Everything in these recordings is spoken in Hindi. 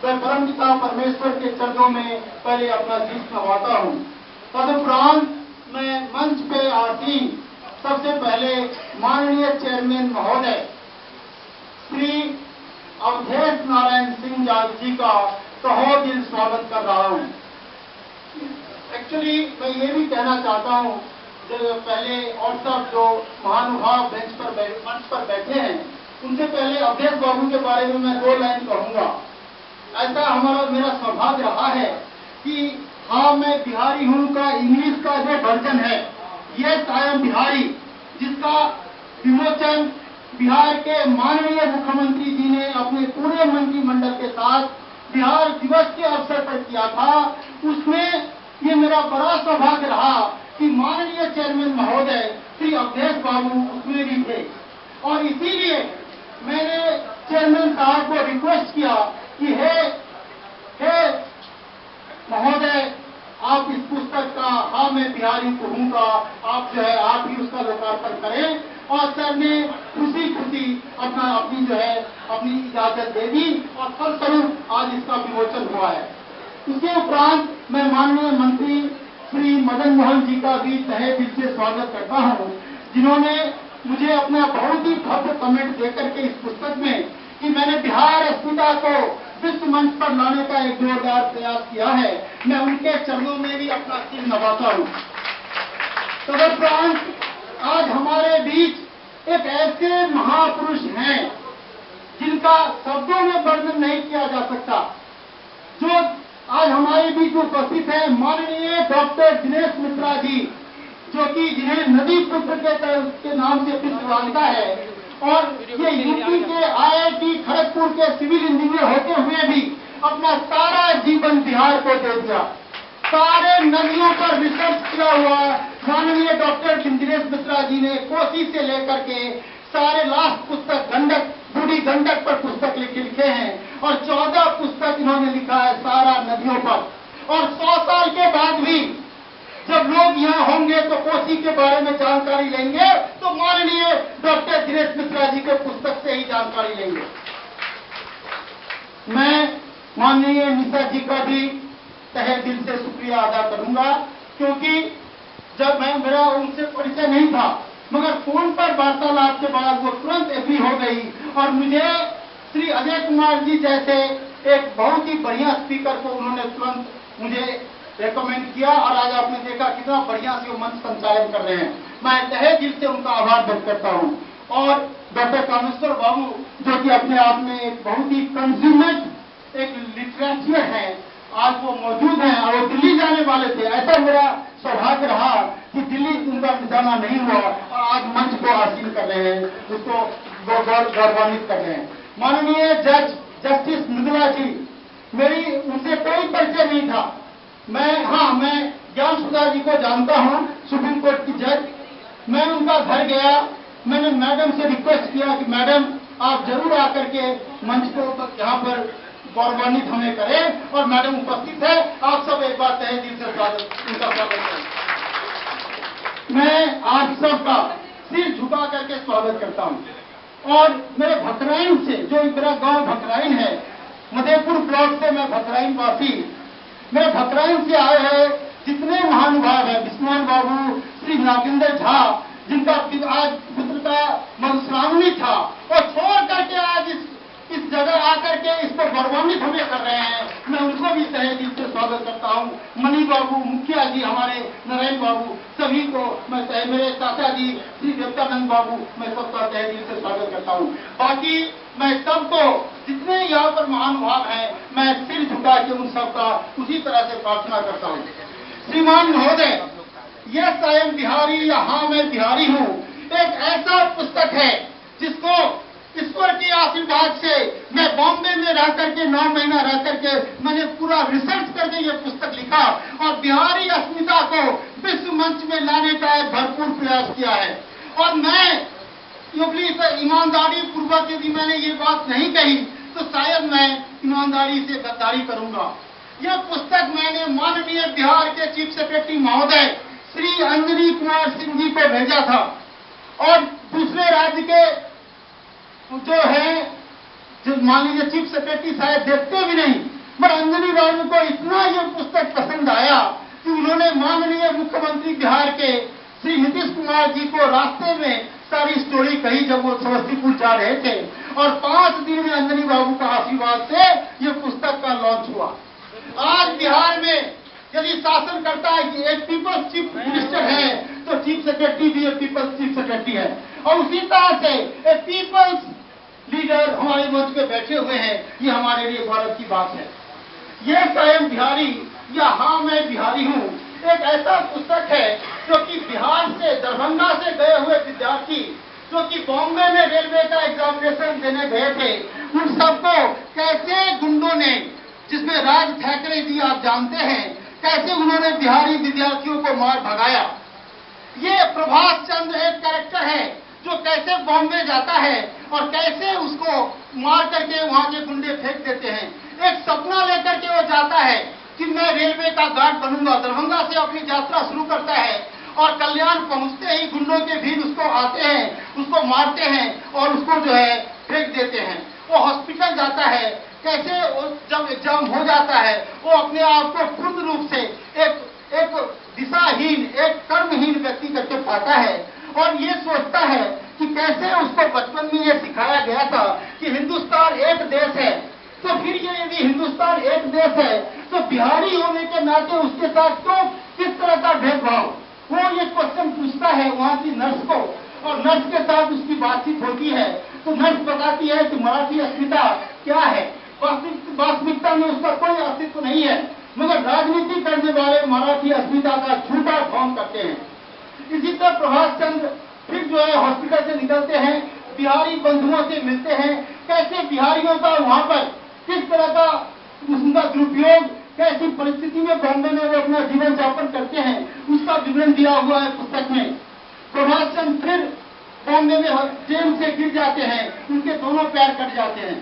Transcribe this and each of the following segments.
मैं परमपिता परमेश्वर के चरणों में पहले अपना शीश नवाता हूँ। तदुपरांत मैं मंच पे आसीन सबसे पहले माननीय चेयरमैन महोदय श्री अवधेश नारायण सिंह यादव जी का तहे दिल स्वागत कर रहा हूँ। एक्चुअली मैं ये भी कहना चाहता हूँ, जो पहले और सब जो महानुभाव मंच पर बैठे हैं, उनसे पहले अवधेश बाबू के बारे में मैं 2 लाइन कहूँगा। ऐसा मेरा सौभाग्य रहा है कि हाँ मैं बिहारी हूँ का इंग्लिश का जो वर्जन है, ये सायम बिहारी, जिसका विमोचन बिहार के माननीय मुख्यमंत्री जी ने अपने पूरे मंत्रिमंडल के साथ बिहार दिवस के अवसर पर किया था, उसमें ये मेरा बड़ा सौभाग्य रहा कि माननीय चेयरमैन महोदय श्री अवधेश बाबू उसमें भी थे। और इसीलिए मैंने चेयरमैन साहब को रिक्वेस्ट किया कि हे महोदय, आप इस पुस्तक का हाँ मैं बिहारी हूँ का आप ही उसका लोकार्पण करें। और सर ने खुशी अपनी इजाजत दे दी और फलस्वरूप आज इसका विमोचन हुआ है। इसके उपरांत मैं माननीय मंत्री श्री मदन मोहन जी का भी तहे दिल से स्वागत करता हूँ, जिन्होंने मुझे अपना बहुत ही भव्य कमेंट देकर के इस पुस्तक में कि मैंने बिहार अस्मिता को विश्व मंच पर लाने का एक जोरदार प्रयास किया है, मैं उनके चरणों में भी अपना सिर नवाता हूँ। तदुपरांत आज हमारे बीच एक ऐसे महापुरुष हैं जिनका शब्दों में वर्णन नहीं किया जा सकता, जो आज हमारे बीच उपस्थित है माननीय डॉक्टर दिनेश मिश्रा जी, जो कि जिन्हें नदी पुत्र के नाम से प्रसिद्ध है और ये यूपी के IIT खड़गपुर के सिविल इंजीनियर होते हुए भी अपना सारा जीवन बिहार को दे दिया। सारे नदियों पर रिसर्च किया हुआ माननीय डॉक्टर दिनेश मिश्रा जी ने कोसी से लेकर के सारे लास्ट पुस्तक गंडक, बूढ़ी गंडक पर पुस्तक लिखे हैं और 14 पुस्तक इन्होंने लिखा है सारा नदियों पर। और 100 साल के बाद भी जब लोग यहाँ होंगे तो कोसी के बारे में जानकारी लेंगे तो माननीय डॉक्टर दिनेश मिश्रा जी के पुस्तक से ही जानकारी लेंगे। मैं माननीय निशा जी का भी तहे दिल से शुक्रिया अदा करूंगा, क्योंकि जब मेरा उनसे परिचय नहीं था, मगर फोन पर वार्तालाप के बाद वो तुरंत एग्री हो गई और मुझे श्री अजय कुमार जी जैसे एक बहुत ही बढ़िया स्पीकर को उन्होंने तुरंत मुझे रेकमेंड किया और आज आपने देखा कितना बढ़िया से वो मंच संचालन कर रहे हैं। मैं तहे दिल से उनका आभार व्यक्त करता हूँ। और डॉक्टर कामेश्वर बाबू, जो कि अपने आप में एक बहुत ही कंज्यूमेट एक लिटरेचर है, आज वो मौजूद हैं और वो दिल्ली जाने वाले थे। ऐसा मेरा सौभाग्य रहा कि दिल्ली उनका जाना नहीं हुआ और आज मंच को आसीन कर रहे हैं, उसको गौरवान्वित कर रहे हैं। माननीय जस्टिस मृदुला जी, मेरी उनसे कोई परिचय नहीं था। मैं ज्ञान सुधा जी को जानता हूं, सुप्रीम कोर्ट की जज। मैं उनका घर गया, मैंने मैडम से रिक्वेस्ट किया कि मैडम आप जरूर आकर के मंच को यहाँ पर गौरवान्वित हमें करें, और मैडम उपस्थित है। आप सब एक बार तहे दिल से उनका स्वागत करें। मैं आप सबका सिर झुका करके स्वागत करता हूँ। और मेरे भकराइन से, जो मेरा गांव भकराइन है, मधेपुर ब्लॉक से मैं भकराइन वासी, मेरे भकराइन से आए हैं जितने महानुभाव हैं, विष्णुमान बाबू, श्री नागेंद्र झा, जिनका आज पुत्र का मधुश्रावणी था, और छोड़ करके आज इस जगह आकर के इस पर गौरवान्वित हमें कर रहे हैं। मैं उनको भी तहे दिल से स्वागत करता हूँ। मणि बाबू, मुखिया जी, हमारे नारायण बाबू, सभी को मैं मेरे चाचा जी श्री देवतानंद बाबू, मैं सबका तहे दिल से स्वागत करता हूँ। बाकी मैं सबको, जितने यहाँ पर महानुभाव हैं, मैं सिर झुका के उन सबका उसी तरह से प्रार्थना करता हूँ। श्रीमान महोदय, यह सायम बिहारी या हाँ मैं बिहारी हूँ एक ऐसा पुस्तक है जिसको ईश्वर के आशीर्वाद से मैं बॉम्बे में रह करके 9 महीना रह करके मैंने पूरा रिसर्च करके ये पुस्तक लिखा और बिहारी अस्मिता को विश्व मंच में लाने का एक भरपूर प्रयास किया है। और मैं ईमानदारी पूर्वक यदि मैंने ये बात नहीं कही तो शायद मैं ईमानदारी से गद्दारी करूंगा। यह पुस्तक मैंने माननीय बिहार के चीफ सेक्रेटरी महोदय श्री अंजनी कुमार सिंह जी को भेजा था, और दूसरे राज्य के जो है, जो मान लीजिए चीफ सेक्रेटरी शायद देखते भी नहीं, अंजनी बाबू को इतना ये पुस्तक पसंद आया कि उन्होंने माननीय मुख्यमंत्री बिहार के श्री नीतीश कुमार जी को रास्ते में सारी स्टोरी कही जब वो समस्तीपुर जा रहे थे, और 5 दिन में अंजनी बाबू का आशीर्वाद से ये पुस्तक का लॉन्च हुआ। आज बिहार में यदि शासन करता है कि एक पीपल्स चीफ मिनिस्टर है तो चीफ सेक्रेटरी भी एक पीपल्स चीफ सेक्रेटरी है, और उसी तरह से एक पीपल्स लीडर हमारे मंच पे बैठे हुए हैं। ये हमारे लिए गौरव की बात है। ये स्वयं बिहारी या हाँ मैं बिहारी हूँ एक ऐसा पुस्तक है जो कि बिहार से, दरभंगा से गए हुए विद्यार्थी जो कि बॉम्बे में रेलवे का एग्जामिनेशन देने गए थे, उन सबको कैसे गुंडों ने, जिसमें राज ठाकरे जी आप जानते हैं, कैसे उन्होंने बिहारी विद्यार्थियों को मार भगाया। ये प्रभाष चंद्र एक कैरेक्टर है जो कैसे बॉम्बे जाता है और कैसे उसको मार करके वहां के गुंडे फेंक देते हैं। एक सपना लेकर के वो जाता है कि मैं रेलवे का गार्ड बनूंगा, दरभंगा से अपनी यात्रा शुरू करता है और कल्याण पहुंचते ही गुंडों के भीड़ उसको आते हैं, उसको मारते हैं और उसको जो है फेंक देते हैं। वो हॉस्पिटल जाता है, कैसे जब एग्जाम हो जाता है वो अपने आप को पूर्ण रूप से एक दिशाहीन, एक कर्महीन व्यक्ति करके पाता है और ये सोचता है कि कैसे उसको बचपन में ये सिखाया गया था कि हिंदुस्तान एक देश है, तो फिर ये यदि हिंदुस्तान एक देश है तो बिहारी होने के नाते उसके साथ क्यों, किस तरह का भेदभाव, वो ये क्वेश्चन पूछता है वहां की नर्स को, और नर्स के साथ उसकी बातचीत होती है तो नर्स बताती है कि मराठी अस्मिता क्या है। वास्तविकता में उसका कोई अस्तित्व नहीं है, मगर राजनीति करने वाले मराठी अस्मिता का झूठा फॉर्म करते हैं। इसी तरह प्रभाष चंद्र फिर जो है हॉस्पिटल से निकलते हैं, बिहारी बंधुओं से मिलते हैं, कैसे बिहारियों का वहां पर किस तरह का उनका दुरुपयोग, कैसी परिस्थिति में बॉम्बे में वो अपना जीवन यापन करते हैं, उसका विवरण दिया हुआ है पुस्तक में। प्रभाष चंद्र फिर बॉम्बे में ट्रेन से गिर जाते हैं, उनके दोनों पैर कट जाते हैं,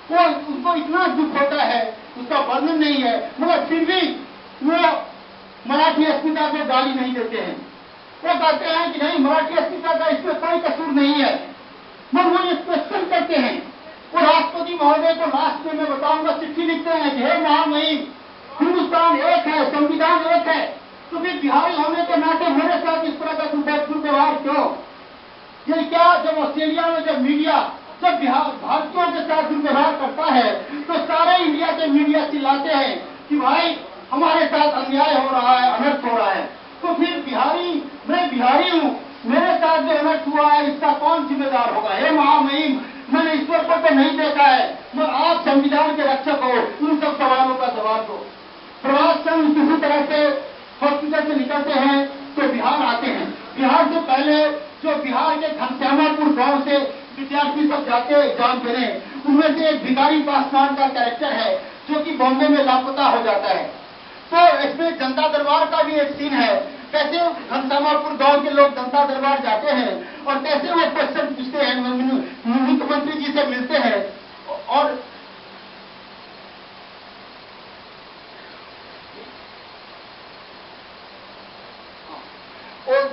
वो उनको इतना दुख होता है उसका वर्णन नहीं है, मगर फिर भी वो मराठी अस्मिता को गाली नहीं देते हैं। वो कहते हैं कि नहीं, मराठी अस्मिता का इसमें कोई कसूर नहीं है, मगर वो ये क्वेश्चन करते हैं। वो राष्ट्रपति महोदय को लास्ट में मैं बताऊंगा चिट्ठी लिखते हैं कि हे महामहिम, हिंदुस्तान एक है, संविधान एक है, तो फिर बिहारी होने के नाते मेरे साथ इस तरह का दुर्व्यवहार क्यों? ये क्या, जब ऑस्ट्रेलिया में जब मीडिया जब भारतीयों के साथ दुर्व्यवहार करता है तो सारे इंडिया के मीडिया चिल्लाते हैं कि भाई हमारे साथ अन्याय हो रहा है, अनर्थ हो रहा है, तो फिर बिहारी, मैं बिहारी हूँ, मेरे साथ जो अनर्थ हुआ है इसका कौन जिम्मेदार होगा? हे महामहिम, मैंने ईश्वर को तो नहीं देखा है, मगर आप संविधान के रक्षक हो, उन सब सवालों का जवाब दो। प्रभाष चंद्र किसी तरह से हॉस्पिटल से निकलते हैं तो बिहार आते हैं। बिहार से पहले जो बिहार के घनश्यामापुर गांव से विद्यार्थी सब जाते हैं एग्जाम देने, उनमें से एक भिखारी पासवान का कैरेक्टर है जो कि बॉम्बे में लापता हो जाता है। तो इसमें जनता दरबार का भी एक सीन है, कैसे घनश्यामापुर गांव के लोग जनता दरबार जाते हैं और कैसे वो क्वेश्चन पूछते हैं, मुख्यमंत्री जी से मिलते हैं। और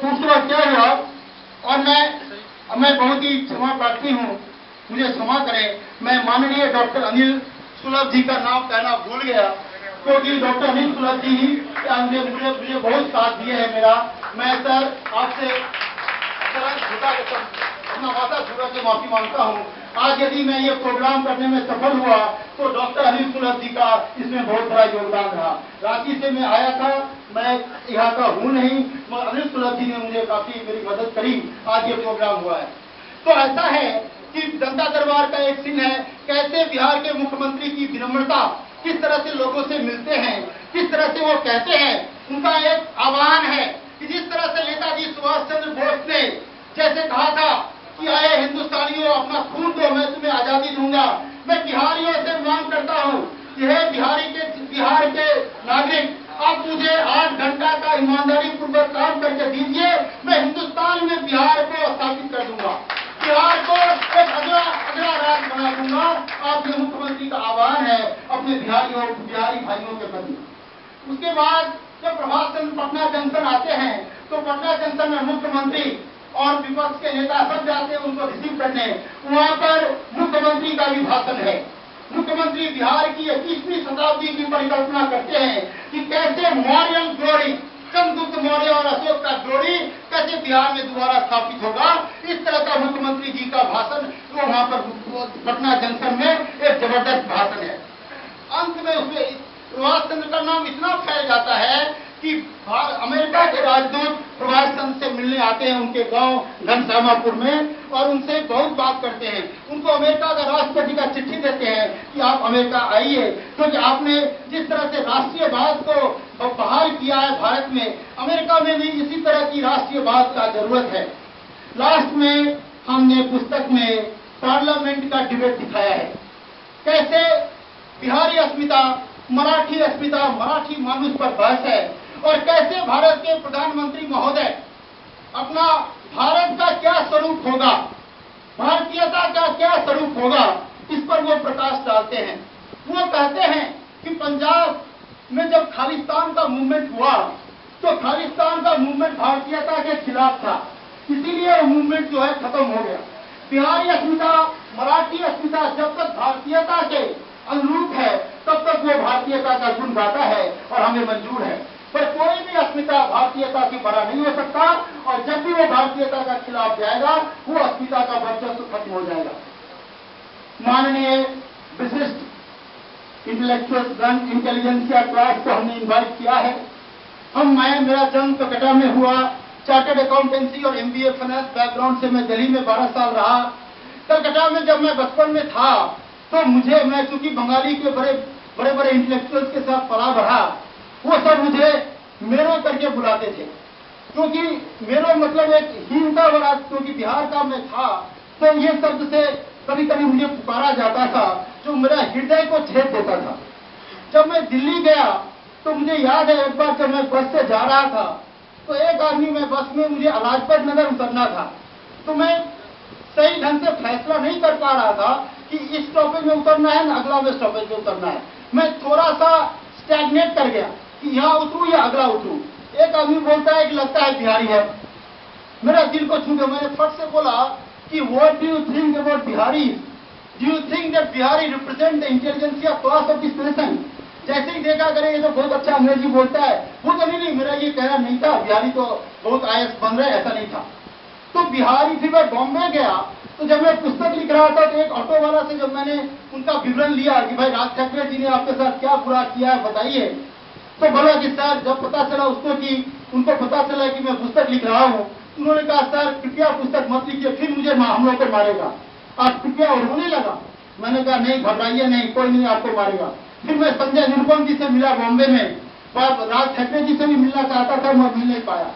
दूसरा क्या हुआ, और मैं बहुत ही क्षमा प्रार्थी हूँ, मुझे क्षमा करें, मैं माननीय डॉक्टर अनिल सुलभ जी का नाम कहना भूल गया, क्योंकि डॉक्टर अनिल सुलभ जी ही मुझे बहुत साथ दिए हैं मेरा। मैं सर आपसे अपना वादा छूटा के माफी मांगता हूँ। आज यदि मैं ये प्रोग्राम करने में सफल हुआ तो डॉक्टर अनिल सुलभ जी का इसमें बहुत बड़ा योगदान रहा। रांची से मैं आया था, मैं यहाँ का हूँ नहीं, मगर अनिल सुलभ जी ने मुझे काफी मेरी मदद करी, आज ये प्रोग्राम हुआ है। तो ऐसा है कि जनता दरबार का एक सीन है, कैसे बिहार के मुख्यमंत्री की विनम्रता, किस तरह से लोगों से मिलते हैं, किस तरह से वो कहते हैं, उनका एक आह्वान है कि जिस तरह से नेताजी सुभाष चंद्र बोस ने जैसे कहा था कि आए हिंदुस्तानियों अपना खून दो, मैं तुम्हें आजादी दूंगा। मैं बिहारियों से मांग करता हूँ कि हे बिहार के नागरिक, आप मुझे 8 घंटा का ईमानदारी पूर्वक काम करके दीजिए, मैं हिंदुस्तान में बिहार को स्थापित कर दूंगा, बिहार को एक अगला राज्य बना दूंगा। आपके मुख्यमंत्री का आह्वान है अपने बिहारी भाइयों के प्रति। उसके बाद जब प्रभाष चंद्र पटना जंक्शन आते हैं तो पटना जंक्शन में मुख्यमंत्री और विपक्ष के नेता सब जाते हैं उनको रिसीव करने, वहां पर मुख्यमंत्री का भी भाषण है। मुख्यमंत्री बिहार की 21वीं शताब्दी की परिकल्पना करते हैं कि कैसे मौर्यन ग्लोरी, चंद्रगुप्त मौर्य और अशोक का ग्लोरी कैसे बिहार में दोबारा स्थापित होगा, इस तरह का मुख्यमंत्री जी का भाषण वो वहां पर पटना जंक्शन में एक जबरदस्त भाषण है। अंत में उसमें प्रभाष चंद्र का नाम इतना फैल जाता है कि अमेरिका के राजदूत प्रभाष चंद्र से मिलने आते हैं उनके गांव घनश्यामापुर में और उनसे बहुत बात करते हैं। उनको अमेरिका का राष्ट्रपति का चिट्ठी देते हैं कि आप अमेरिका आइए, क्योंकि आपने जिस तरह से राष्ट्रीयवाद को बहाल किया है भारत में, अमेरिका में भी इसी तरह की राष्ट्रीयवाद का जरूरत है। लास्ट में हमने पुस्तक में पार्लियामेंट का डिबेट दिखाया है, कैसे बिहारी अस्मिता, मराठी अस्मिता, मराठी मानुष पर बहस है और कैसे भारत के प्रधानमंत्री महोदय अपना भारत का क्या स्वरूप होगा, भारतीयता का क्या स्वरूप होगा, इस पर वो प्रकाश डालते हैं। वो कहते हैं कि पंजाब में जब खालिस्तान का मूवमेंट हुआ तो खालिस्तान का मूवमेंट भारतीयता के खिलाफ था, इसीलिए वो मूवमेंट जो है खत्म हो गया। बिहारी अस्मिता, मराठी अस्मिता जब तक भारतीयता के अनुरूप है तब तक वो भारतीयता का गुण गाता है और हमें मंजूर है, पर कोई भी अस्मिता भारतीयता की बड़ा नहीं हो सकता और जब भी वो भारतीयता का खिलाफ जाएगा वो अस्मिता का वर्चस्व खत्म हो जाएगा। माननीय विशिष्ट इंटेलेक्चुअल इंटेलिजेंसिया क्लास को हमने इन्वाइट किया है। मेरा जन्म कलकत्ता में हुआ, चार्टर्ड अकाउंटेंसी और MBA फाइनेंस बैकग्राउंड से मैं दिल्ली में 12 साल रहा। कलकत्ता में जब मैं बचपन में था तो मैं चूंकि बंगाली के बड़े इंटेलेक्चुअल्स के साथ पला बढ़ा, वो सब मुझे मेरो करके बुलाते थे, क्योंकि मेरो मतलब एक हीनता वाला, क्योंकि बिहार का मैं था तो ये शब्द से कभी कभी मुझे पुकारा जाता था जो मेरा हृदय को छेद देता था। जब मैं दिल्ली गया तो मुझे याद है एक बार जब मैं बस से जा रहा था तो एक आदमी में बस में मुझे लाजपत नगर उतरना था, तो मैं सही ढंग से फैसला नहीं कर पा रहा था कि इस स्टॉपेज में उतरना है ना अगला में स्टॉपेज में उतरना है। मैं थोड़ा सा स्टैग्नेट कर गया कि यहाँ उतरूं या अगला उतरूं। एक आदमी बोलता है कि लगता है बिहारी है, मेरा दिल को छू गया। मैंने फट से बोला कि what do you think about Bihari, do you think that Bihari represent the intelligentsia class of this nation. जैसे ही देखा करे ये तो बहुत अच्छा अंग्रेजी बोलता है, वो तो नहीं, मेरा ये कहना नहीं था बिहारी तो बहुत IAS बन रहे, ऐसा नहीं था। तो बिहारी फिर मैं बॉम्बे गया तो जब मैं पुस्तक लिख रहा था तो एक ऑटो वाला से जब मैंने उनका विवरण लिया कि भाई राज ठाकरे जी ने आपके साथ क्या बुरा किया है बताइए, तो बोला कि सर जब पता चला उसको कि उनको पता चला कि मैं पुस्तक लिख रहा हूँ, उन्होंने कहा सर कृपया पुस्तक मत लिखिए, फिर मुझे हम लोग को मारेगा, आप कृपया। और रोने लगा। मैंने कहा नहीं घबराइए नहीं, कोई नहीं आपको मारेगा। फिर मैं संजय निरुपम जी से मिला बॉम्बे में, राज ठाकरे जी से भी मिलना चाहता था, मैं मिल नहीं पाया।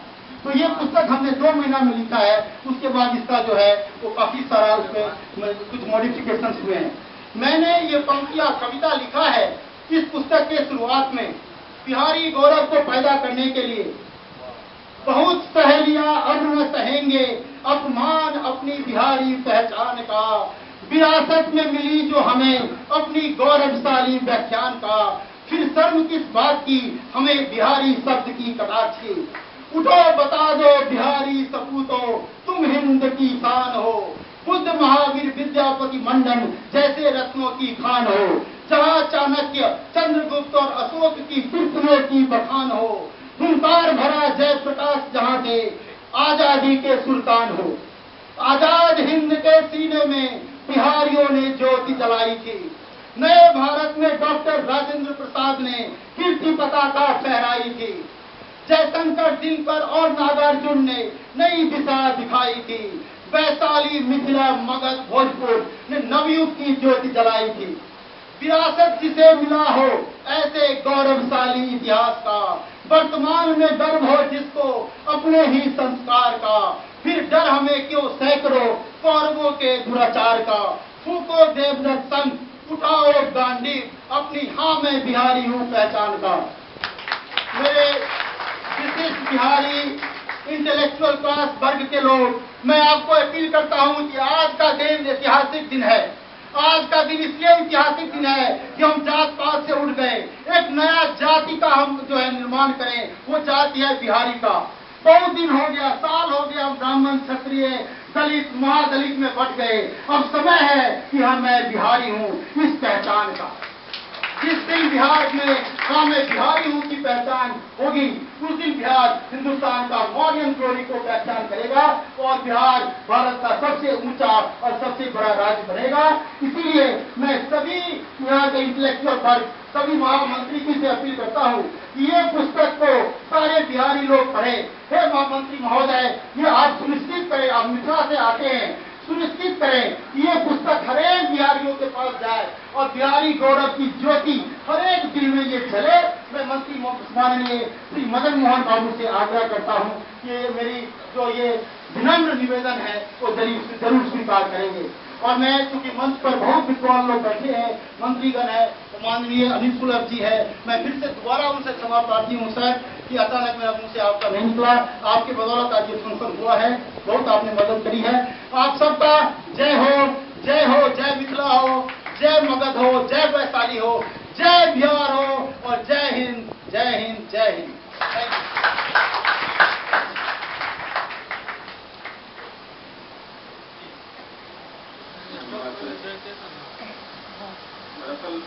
तो ये पुस्तक हमने 2 महीना में लिखा है, उसके बाद इसका जो है वो काफी सारा उसमें कुछ मॉडिफिकेशंस हुए हैं। मैंने ये पंक्तियां कविता लिखा है इस पुस्तक के शुरुआत में, बिहारी गौरव को पैदा करने के लिए। बहुत सहेलियां अब न सहेंगे अपमान अपनी बिहारी पहचान का, विरासत में मिली जो हमें अपनी गौरवशाली व्याख्यान का, फिर शर्म किस बात की हमें बिहारी शब्द की कटाक्ष की। उठो बता दो बिहारी सपूतों तुम हिंद की शान हो, बुद्ध महावीर विद्यापति मंडन जैसे रत्नों की खान हो, जहाँ चाणक्य चंद्रगुप्त और अशोक की विप्लवों की बखान हो, हुंकार भरा जय प्रकाश जहाँ थे आजादी के सुल्तान हो। आजाद हिंद के सीने में बिहारियों ने ज्योति जलाई थी, नए भारत में डॉक्टर राजेंद्र प्रसाद ने कीर्ति पताका फहराई थी, जयशंकर दिनकर और नागार्जुन ने नई दिशा दिखाई थी, वैशाली मिथिला मगध भोजपुर ने नवयुग की ज्योति जलाई थी। विरासत जिसे मिला हो ऐसे गौरवशाली इतिहास का, वर्तमान में गर्व हो जिसको अपने ही संस्कार का, फिर डर हमें क्यों सैकड़ों कौरवों के दुराचार का। फूको देवव्रत संघ उठाओ गांधी अपनी हाँ मैं बिहारी हूँ पहचान का। मेरे विशिष्ट बिहारी इंटेलेक्चुअल क्लास वर्ग के लोग, मैं आपको अपील करता हूं कि आज का दिन ऐतिहासिक दिन है। आज का दिन इसलिए ऐतिहासिक दिन है कि हम जात पात से उठ गए, एक नया जाति का हम जो है निर्माण करें, वो जाति है बिहारी का। बहुत दिन हो गया, साल हो गया, हम ब्राह्मण क्षत्रिय दलित महादलित में बट गए। अब समय है कि हाँ मैं बिहारी हूँ इस पहचान का। जिस दिन बिहार में हाँ मैं बिहारी हूँ की पहचान होगी, उस दिन बिहार हिंदुस्तान का मॉडर्न ग्लोरी को पहचान करेगा और बिहार भारत का सबसे ऊंचा और सबसे बड़ा राज्य बनेगा। इसीलिए मैं सभी यहाँ के इंटेलेक्चुअल वर्ग, सभी महामंत्री की से अपील करता हूँ कि ये पुस्तक को सारे बिहारी लोग पढ़े। हे महामंत्री महोदय, ये आप सुनिश्चित करें, आप मिथिला से आते हैं, सुनिश्चित करें कि ये पुस्तक हरेक बिहारियों के पास जाए और बिहारी गौरव की ज्योति हरेक दिल में ये जले। मैं मंत्री माननीय श्री मदन मोहन बाबू से आग्रह करता हूँ कि मेरी जो ये विनम्र निवेदन है वो जरूर स्वीकार करेंगे। और मैं चूंकि मंच पर बहुत विद्वान लोग बैठे हैं, मंत्रीगण है, माननीय अनिल सुलभ जी है, मैं फिर से दोबारा उनसे क्षमा प्रार्थी हूँ सर कि अचानक मेरा मुंह से आपका नहीं निकला। आपके बदौलत आज ये फंक्शन हुआ है, बहुत आपने मदद करी है। आप सबका जय हो, जय हो, जय मिथिला हो, जय मगध हो, जय वैशाली हो, जय बिहार हो और जय हिंद, जय हिंद, जय हिंद। दरअसल